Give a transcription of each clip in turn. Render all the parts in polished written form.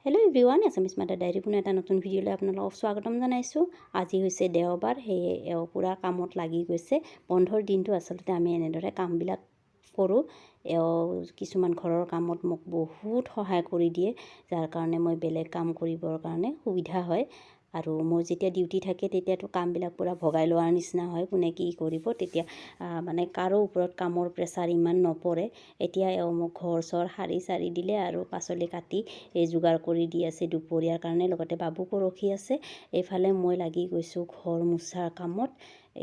Hello' everyone, এছামিছ mother diary কোনো এটা নতুন ভিডিঅ'লৈ আপোনালোকক স্বাগতম জনাইছোঁ। আজি হৈছে দেওবাৰ, সেয়ে এওঁ পূৰা কামত লাগি গৈছে। বন্ধৰ দিনটো আচলতে আমি এনেদৰে কামবিলাক কৰোঁ। এওঁ কিছুমান ঘৰৰ কামত মোক বহুত সহায় কৰি দিয়ে, যাৰ কাৰণে মই বেলেগ কাম কৰিবৰ কাৰণে সুবিধা হয়। আৰু মোৰ যেতিয়া ডিউটি থাকে তেতিয়াতো কামবিলাক পূৰা ভগাই লোৱাৰ নিচিনা হয়, কোনে কি কৰিব। তেতিয়া মানে কাৰো ওপৰত কামৰ প্ৰেছাৰ ইমান নপৰে। এতিয়া এওঁ মোক ঘৰ চৰ সাৰি দিলে আৰু পাচলি কাটি যোগাৰ কৰি দি আছে দুপৰীয়াৰ কাৰণে, লগতে বাবুকো ৰখি আছে। এইফালে মই লাগি গৈছোঁ ঘৰ মোচাৰ কামত।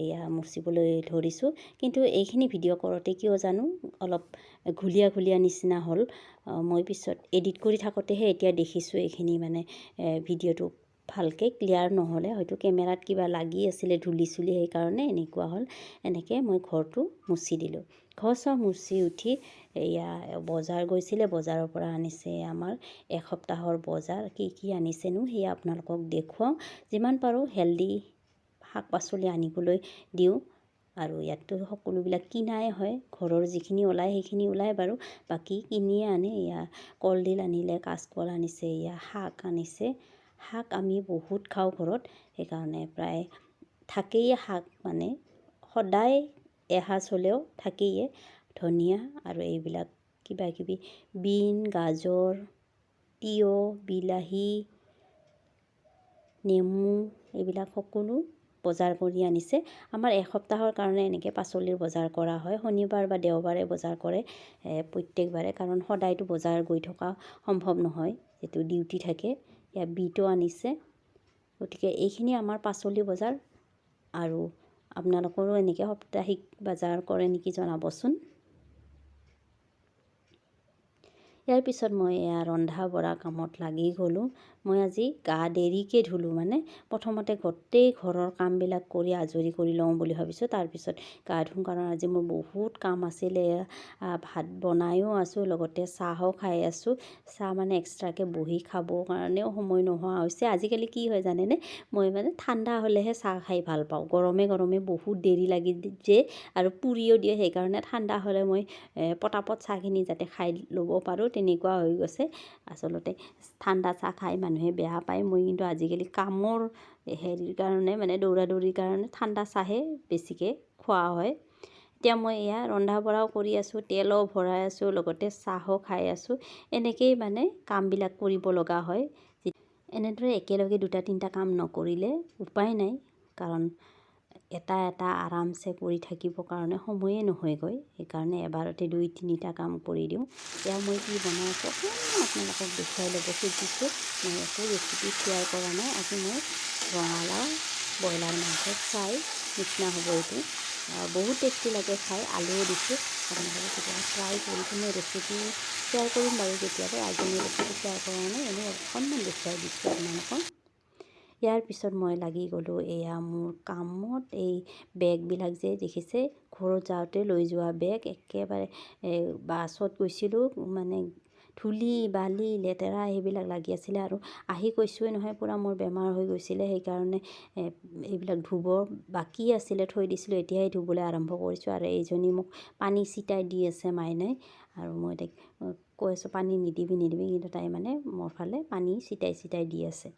এয়া মুচিবলৈ ধৰিছোঁ, কিন্তু এইখিনি ভিডিঅ' কৰোঁতে কিয় জানো অলপ ঘুলীয়া নিচিনা হ'ল। মই পিছত এডিট কৰি থাকোঁতেহে এতিয়া দেখিছোঁ এইখিনি মানে ভিডিঅ'টো ভালকৈ ক্লিয়াৰ নহ'লে, হয়তো কেমেৰাত কিবা লাগি আছিলে ধূলি চুলি, সেইকাৰণে এনেকুৱা হ'ল। এনেকৈ মই ঘৰটো মুচি দিলোঁ। ঘৰ চৰ মুচি উঠি এয়া বজাৰ গৈছিলে, বজাৰৰ পৰা আনিছে আমাৰ এসপ্তাহৰ বজাৰ। কি আনিছেনো সেয়া আপোনালোকক দেখুৱাওঁ। যিমান পাৰোঁ হেল্ডি শাক পাচলি আনিবলৈ দিওঁ। আৰু ইয়াততো সকলোবিলাক কিনাই হয়, ঘৰৰ যিখিনি ওলায় সেইখিনি ওলায় বাৰু, বাকী কিনিয়ে আনে। এয়া কলডিল আনিলে, কাচকল আনিছে, এয়া শাক আনিছে। শাক আমি বহুত খাওঁ ঘৰত, সেইকাৰণে প্ৰায় থাকেই শাক, মানে সদায় এসাঁজ হ'লেও থাকেই। ধনিয়া আৰু এইবিলাক কিবা কিবি বিন, গাজৰ, তিয়ঁহ, বিলাহী, নেমু, এইবিলাক সকলো বজাৰ কৰি আনিছে। আমাৰ এসপ্তাহৰ কাৰণে এনেকৈ পাচলিৰ বজাৰ কৰা হয়। শনিবাৰ বা দেওবাৰে বজাৰ কৰে প্ৰত্যেকবাৰে, কাৰণ সদায়তো বজাৰ গৈ থকা সম্ভৱ নহয়, যিটো ডিউটি থাকে। ইয়াত বিটো আনিছে। গতিকে এইখিনি আমাৰ পাচলি বজাৰ। আৰু আপোনালোকৰো এনেকৈ সাপ্তাহিক বজাৰ কৰে নেকি জনাবচোন। ইয়াৰ পিছত মই এয়া ৰন্ধা বঢ়া কামত লাগি গ'লোঁ। মই আজি গা দেৰিকৈ ধুলোঁ, মানে প্ৰথমতে গোটেই ঘৰৰ কামবিলাক কৰি আজৰি কৰি লওঁ বুলি ভাবিছোঁ। তাৰপিছত গা ধুওঁ, কাৰণ আজি মোৰ বহুত কাম আছিলে। ভাত বনায়ো আছোঁ, লগতে চাহো খাই আছোঁ। চাহ মানে এক্সট্ৰাকৈ বহি খাবৰ কাৰণেও সময় নোহোৱা হৈছে। আজিকালি কি হয় জানেনে, মই মানে ঠাণ্ডা হ'লেহে চাহ খাই ভাল পাওঁ। গৰমে বহুত দেৰি লাগি দিয়ে আৰু পুৰিও দিয়ে, সেইকাৰণে ঠাণ্ডা হ'লে মই পটাপট চাহখিনি যাতে খাই ল'ব পাৰোঁ তেনেকুৱা হৈ গৈছে। আচলতে ঠাণ্ডা চাহ খাই মানুহে বেয়া পায়, মই কিন্তু আজিকালি কামৰ হেৰিৰ কাৰণে, মানে দৌৰাদৌৰিৰ কাৰণে ঠাণ্ডা চাহে বেছিকৈ খোৱা হয়। এতিয়া মই এয়া ৰন্ধা বঢ়াও কৰি আছোঁ, তেলো ভৰাই আছোঁ, লগতে চাহো খাই আছোঁ। এনেকৈয়ে মানে কামবিলাক কৰিব লগা হয়। এনেদৰে একেলগে 2-3টা কাম নকৰিলে উপায় নাই, কাৰণ এটা আৰামছে কৰি থাকিবৰ কাৰণে সময়ে নহয়গৈ। সেইকাৰণে এবাৰতে 2-3টা কাম কৰি দিওঁ। এতিয়া মই কি বনাই আছোঁ অকণমান আপোনালোকক দেখুৱাই ল'ব খুজিছোঁ। মই একো ৰেচিপি শ্বেয়াৰ কৰা নাই। আজি মই ৰঙালাও ব্ৰইলাৰ মাংস ফ্ৰাই নিচিনা হ'ব এইটো। বহুত টেষ্টি লাগে খাই। আলুও দিছোঁ। আপোনালোকে কেতিয়াবা ট্ৰাই কৰিছোঁ। মই ৰেচিপি শ্বেয়াৰ কৰিম বাৰু কেতিয়াবা। আজি মই ৰেচিপি শ্বেয়াৰ কৰা নাই, এনেই অকণমান দেখুৱাই দিছোঁ আপোনালোকক। ইয়াৰ পিছত মই লাগি গ'লোঁ এয়া মোৰ কামত। এই বেগবিলাক যে দেখিছে, ঘৰত যাওঁতে লৈ যোৱা বেগ, একেবাৰে বাছত গৈছিলোঁ, মানে ধূলি বালি লেতেৰা সেইবিলাক লাগি আছিলে। আৰু আহি কৈছোঁৱে নহয়, পূৰা মোৰ বেমাৰ হৈ গৈছিলে। সেইকাৰণে এইবিলাক ধুব বাকী আছিলে, থৈ দিছিলোঁ, এতিয়াই ধুবলৈ আৰম্ভ কৰিছোঁ। আৰু এইজনী মোক পানী ছিটাই দি আছে মাইনাই, আৰু মই তাইক কৈ আছোঁ পানী নিদিবি, কিন্তু তাই মানে মোৰ ফালে পানী ছিটাই দি আছে।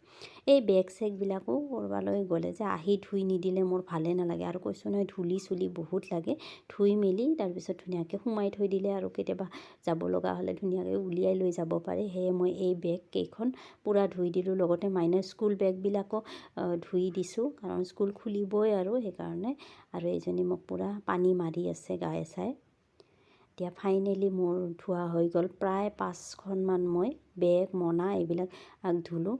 এই বেগ চেগবিলাকো ক'ৰবালৈ গ'লে যে আহি ধুই নিদিলে মোৰ ভালে নালাগে। আৰু কৈছোঁ নহয়, ধূলি চুলি বহুত লাগে। ধুই মেলি তাৰপিছত ধুনীয়াকৈ সোমাই থৈ দিলে আৰু কেতিয়াবা যাব লগা হ'লে ধুনীয়াকৈ উলিয়াই লৈ যাব পাৰি। সেয়ে মই এই বেগ কেইখন পূৰা ধুই দিলোঁ। লগতে মাইনাৰ স্কুল বেগবিলাকো ধুই দিছোঁ, কাৰণ স্কুল খুলিবই আৰু সেইকাৰণে। আৰু এইজনী মোক পূৰা পানী মাৰি আছে গায়ে চাই। এতিয়া ফাইনেলি মোৰ ধোৱা হৈ গ'ল। প্ৰায় 5খনমান মই বেগ মোনা এইবিলাক ধুলোঁ।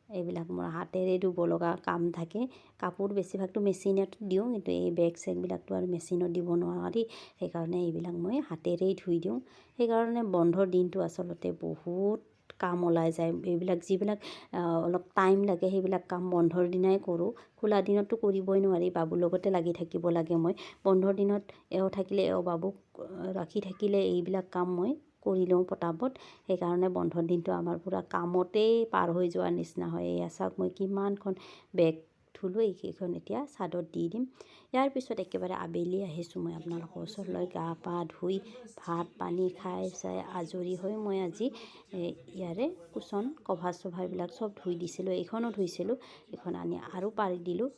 এইবিলাক মোৰ হাতেৰে ধুব লগা কাম থাকে। কাপোৰ বেছিভাগটো মেচিনত দিওঁ, কিন্তু এই বেগ চেগবিলাকতো আৰু মেচিনত দিব নোৱাৰি। সেইকাৰণে এইবিলাক মই হাতেৰেই ধুই দিওঁ। সেইকাৰণে বন্ধৰ দিনটো আচলতে বহুত কাম ওলাই যায়। এইবিলাক যিবিলাক অলপ টাইম লাগে সেইবিলাক কাম বন্ধৰ দিনাই কৰোঁ। খোলা দিনততো কৰিবই নোৱাৰি, বাবুৰ লগতে লাগি থাকিব লাগে মই। বন্ধৰ দিনত এওঁ থাকিলে, বাবুক ৰাখি থাকিলে এইবিলাক কাম মই কৰি লওঁ পটাপট। সেইকাৰণে বন্ধৰ দিনটো আমাৰ পূৰা কামতেই পাৰ হৈ যোৱাৰ নিচিনা হয়। এয়া চাওক মই কিমানখন বেগ ধুলোঁ, এইকেইখন এতিয়া চাদত দি দিম। ইয়াৰ পিছত একেবাৰে আবেলি আহিছোঁ মই আপোনালোকৰ ওচৰলৈ। গা পা ধুই ভাত পানী খাই চাই আজৰি হৈ মই আজি ইয়াৰে কুচন কভাৰ চভাৰবিলাক চব ধুই দিছিলোঁ। এইখনো ধুইছিলোঁ, এইখন আনি আৰু পাৰি দিলোঁ।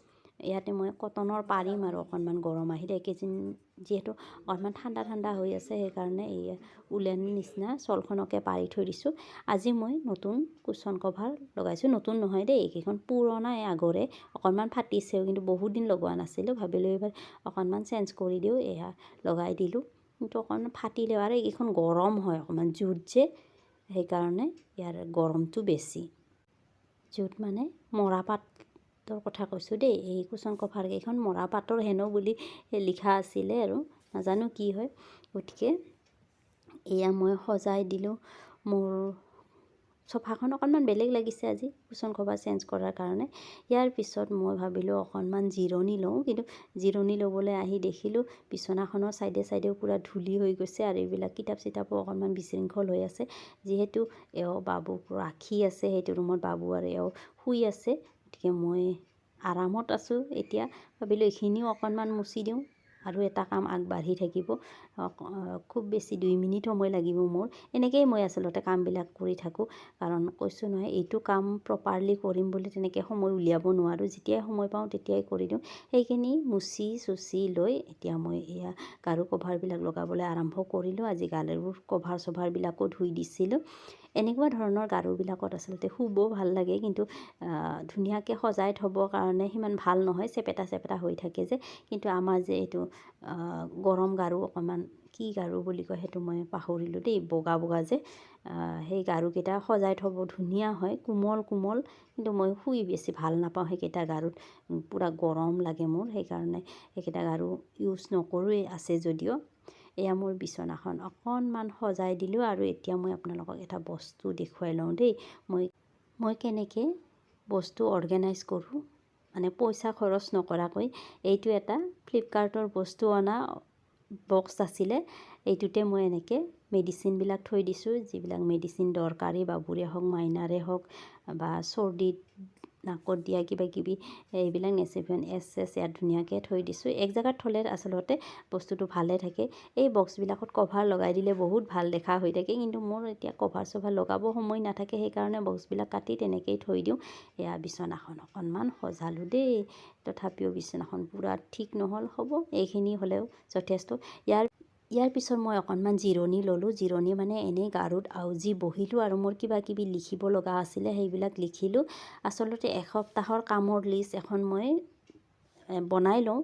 ইয়াতে মই কটনৰ পাৰিম আৰু অকণমান গৰম আহিলে। এইকেইদিন যিহেতু অকণমান ঠাণ্ডা ঠাণ্ডা হৈ আছে, সেইকাৰণে এই উলেন নিচিনা শ্বলখনকে পাৰি থৈ দিছোঁ। আজি মই নতুন কুচন কভাৰ লগাইছোঁ। নতুন নহয় দেই, এইকেইখন পুৰণা, আগৰে অকণমান ফাটিছেও, কিন্তু বহুত দিন লগোৱা নাছিলোঁ। ভাবিলোঁ এইবাৰ অকণমান চেঞ্জ কৰি দিওঁ, এয়া লগাই দিলোঁ। কিন্তু অকণমান ফাটিলেও, আৰু এইকেইখন গৰম হয় অকণমান, জুট যে, সেইকাৰণে ইয়াৰ গৰমটো বেছি। জুট মানে মৰাপাটৰ কথা কৈছোঁ দেই। এই কুচন কভাৰকেইখন মৰাপাটৰ হেনো বুলি লিখা আছিলে, আৰু নাজানো কি হয়। গতিকে এয়া মই সজাই দিলোঁ। মোৰ চোফাখন অকণমান বেলেগ লাগিছে আজি কুচন কভাৰ চেঞ্জ কৰাৰ কাৰণে। ইয়াৰ পিছত মই ভাবিলোঁ অকণমান জিৰণি লওঁ, কিন্তু জিৰণি ল'বলৈ আহি দেখিলোঁ বিচনাখনৰ চাইডে চাইডেও পূৰা ধূলি হৈ গৈছে, আৰু এইবিলাক কিতাপ চিতাপো অকণমান বিশৃংখল হৈ আছে। যিহেতু এওঁ বাবুক ৰাখি আছে, সেইটো ৰুমত বাবু আৰু এওঁ শুই আছে, গতিকে মই আৰামত আছোঁ। এতিয়া ভাবিলোঁ এইখিনিও অকণমান মুচি দিওঁ, আৰু এটা কাম আগবাঢ়ি থাকিব। খুব বেছি 2 মিনিট সময় লাগিব মোৰ। এনেকৈয়ে মই আচলতে কামবিলাক কৰি থাকোঁ, কাৰণ কৈছোঁ নহয়, এইটো কাম প্ৰপাৰলি কৰিম বুলি তেনেকৈ সময় উলিয়াব নোৱাৰোঁ। যেতিয়াই সময় পাওঁ তেতিয়াই কৰি দিওঁ। সেইখিনি মুচি চুচি লৈ এতিয়া মই এয়া গাৰু কভাৰবিলাক লগাবলৈ আৰম্ভ কৰিলোঁ। আজি গাৰুৰ কভাৰ চভাৰবিলাকো ধুই দিছিলোঁ। এনেকুৱা ধৰণৰ গাৰুবিলাকত আচলতে শুব ভাল লাগে, কিন্তু ধুনীয়াকৈ সজাই থ'বৰ কাৰণে সিমান ভাল নহয়, চেপেটা চেপেটা হৈ থাকে যে। কিন্তু আমাৰ যে এইটো গৰম গাৰু, অকণমান কি গাৰু বুলি কয় সেইটো মই পাহৰিলোঁ দেই, বগা বগা যে, সেই গাৰুকেইটা সজাই থ'ব ধুনীয়া হয়, কোমল কোমল। কিন্তু মই শুই বেছি ভাল নাপাওঁ সেইকেইটা গাৰুত, পূৰা গৰম লাগে মোৰ, সেইকাৰণে সেইকেইটা গাৰু ইউজ নকৰোঁৱেই, আছে যদিও। এয়া মোৰ বিচনাখন অকণমান সজাই দিলোঁ। আৰু এতিয়া মই আপোনালোকক এটা বস্তু দেখুৱাই লওঁ দেই। মই কেনেকৈ বস্তু অৰ্গেনাইজ কৰোঁ, মানে পইচা খৰচ নকৰাকৈ। এইটো এটা ফ্লিপকাৰ্টৰ বস্তু অনা বক্স আছিলে। এইটোতে মই এনেকৈ মেডিচিনবিলাক থৈ দিছোঁ, যিবিলাক মেডিচিন দৰকাৰী, বাবুৰে হওক মাইনাৰে হওক, বা চৰ্দিত নাকত দিয়া কিবা কিবি, এইবিলাক নেচিফেন এছ ইয়াত ধুনীয়াকৈ থৈ দিছোঁ। এক জেগাত থ'লে আচলতে বস্তুটো ভালে থাকে। এই বক্সবিলাকত কভাৰ লগাই দিলে বহুত ভাল দেখা হৈ থাকে, কিন্তু মোৰ এতিয়া কভাৰ চভাৰ লগাব সময় নাথাকে, সেইকাৰণে বক্সবিলাক কাটি তেনেকৈয়ে থৈ দিওঁ। এয়া বিচনাখন অকণমান সজালোঁ দেই, তথাপিও বিচনাখন পূৰা ঠিক নহ'ল। হ'ব, এইখিনি হ'লেও যথেষ্ট। ইয়াৰ পিছত মই অকণমান জিৰণি ল'লোঁ। জিৰণি মানে এনেই গাৰুত আউজি বহিলোঁ, আৰু মোৰ কিবা কিবি লিখিব লগা আছিলে, সেইবিলাক লিখিলোঁ। আচলতে এসপ্তাহৰ কামৰ লিষ্ট এখন মই বনাই লওঁ,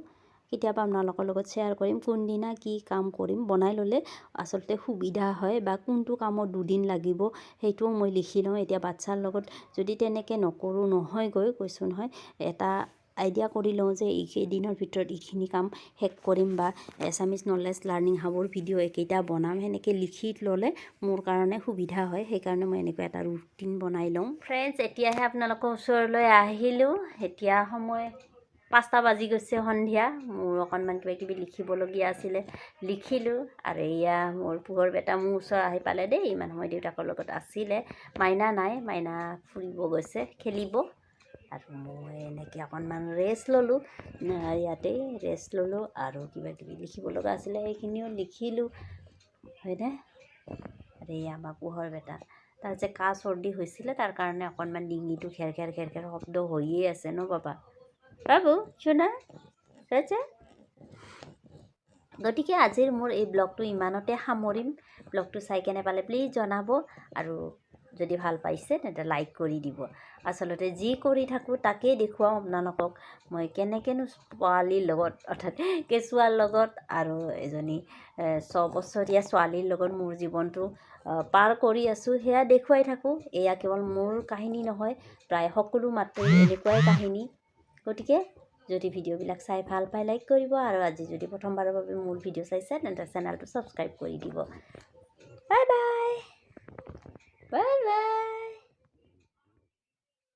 কেতিয়াবা আপোনালোকৰ লগত শ্বেয়াৰ কৰিম কোনদিনা কি কাম কৰিম। বনাই ল'লে আচলতে সুবিধা হয়, বা কোনটো কামত 2 দিন লাগিব সেইটোও মই লিখি লওঁ। এতিয়া বাচ্ছাৰ লগত যদি তেনেকৈ নকৰোঁ নহয়গৈ, কৈছোঁ নহয়, এটা আইডিয়া কৰি লওঁ যে এইকেইদিনৰ ভিতৰত এইখিনি কাম শেষ কৰিম, বা এছামিজ নলেজ লাৰ্ণিং হাবৰ ভিডিঅ' এইকেইটা বনাম, সেনেকৈ লিখি ল'লে মোৰ কাৰণে সুবিধা হয়। সেইকাৰণে মই এনেকুৱা এটা ৰুটিন বনাই লওঁ। ফ্ৰেণ্ডছ, এতিয়াহে আপোনালোকৰ ওচৰলৈ আহিলোঁ। এতিয়া সময় 5টা বাজি গৈছে, সন্ধিয়া। মোৰ অকণমান কিবা কিবি লিখিবলগীয়া আছিলে, লিখিলোঁ। আৰু এয়া মোৰ পোহৰ বেটা মোৰ ওচৰ আহি পালে দেই। ইমান সময় দেউতাকৰ লগত আছিলে। মাইনা নাই, মাইনা ফুৰিব গৈছে, খেলিব। আৰু মই এনেকৈ অকণমান ৰেষ্ট ল'লোঁ, ইয়াতেই ৰেষ্ট ল'লোঁ। আৰু কিবা কিবি লিখিব লগা আছিলে, সেইখিনিও লিখিলোঁ, হয়নে? আৰু এয়া আমাৰ পোহৰ বেটা, তাৰ যে কাহ চৰ্দি হৈছিলে, তাৰ কাৰণে অকণমান ডিঙিটো খেৰ খেৰ খেৰ খেৰ শব্দ হৈয়ে আছে ন বাবা। বাবু চোনা ৰাজা। গতিকে আজিৰ মোৰ এই ব্লগটো ইমানতে সামৰিম। ব্লগটো চাই কেনে পালে প্লিজ জনাব, আৰু যদি ভাল পাইছে তেন্তে লাইক কৰি দিব। আচলতে যি কৰি থাকোঁ তাকেই দেখুৱাওঁ আপোনালোকক। মই কেনেকৈনো ছোৱালীৰ লগত, অৰ্থাৎ কেঁচুৱাৰ লগত, আৰু এজনী 6 বছৰীয়া ছোৱালীৰ লগত মোৰ জীৱনটো পাৰ কৰি আছোঁ, সেয়া দেখুৱাই থাকোঁ। এয়া কেৱল মোৰ কাহিনী নহয়, প্ৰায় সকলো মাত্ৰই এনেকুৱাই কাহিনী। গতিকে যদি ভিডিঅ'বিলাক চাই ভাল পায় লাইক কৰিব, আৰু আজি যদি প্ৰথমবাৰৰ বাবে মোৰ ভিডিঅ' চাইছে তেন্তে চেনেলটো ছাবস্ক্ৰাইব কৰি দিব। Bye bye, bye bye.